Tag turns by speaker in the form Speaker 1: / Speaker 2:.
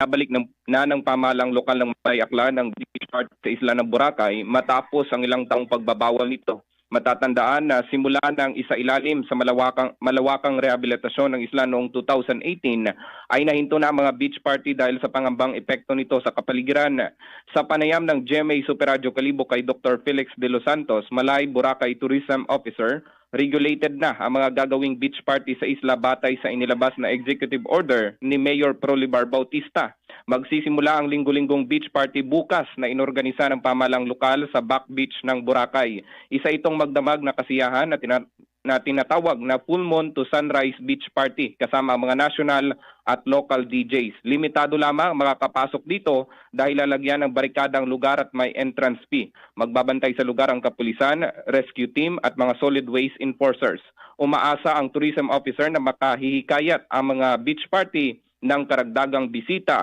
Speaker 1: Nabalik ng pamahalang lokal ng Mayakla ng beach party sa isla ng Boracay matapos ang ilang taong pagbabawal nito. Matatandaan na simula ng isailalim sa malawakang rehabilitasyon ng isla noong 2018 ay nahinto na ang mga beach party dahil sa pangambang epekto nito sa kapaligiran. Sa panayam ng GMA Super Radio Kalibo kay Dr. Felix De Los Santos, Malay Boracay Tourism Officer, regulated na ang mga gagawing beach party sa isla batay sa inilabas na executive order ni Mayor Prolibar Bautista. Magsisimula ang linggo-linggong beach party bukas na inorganisa ng pamahalang lokal sa Back Beach ng Boracay. Isa itong magdamag na kasiyahan na tinatawag na Full Moon to Sunrise Beach Party kasama ang mga national at local DJs. Limitado lamang makakapasok dito dahil lalagyan ng barikadang lugar at may entrance fee. Magbabantay sa lugar ang kapulisan, rescue team at mga solid waste enforcers. Umaasa ang tourism officer na makahihikayat ang mga beach party ng karagdagang bisita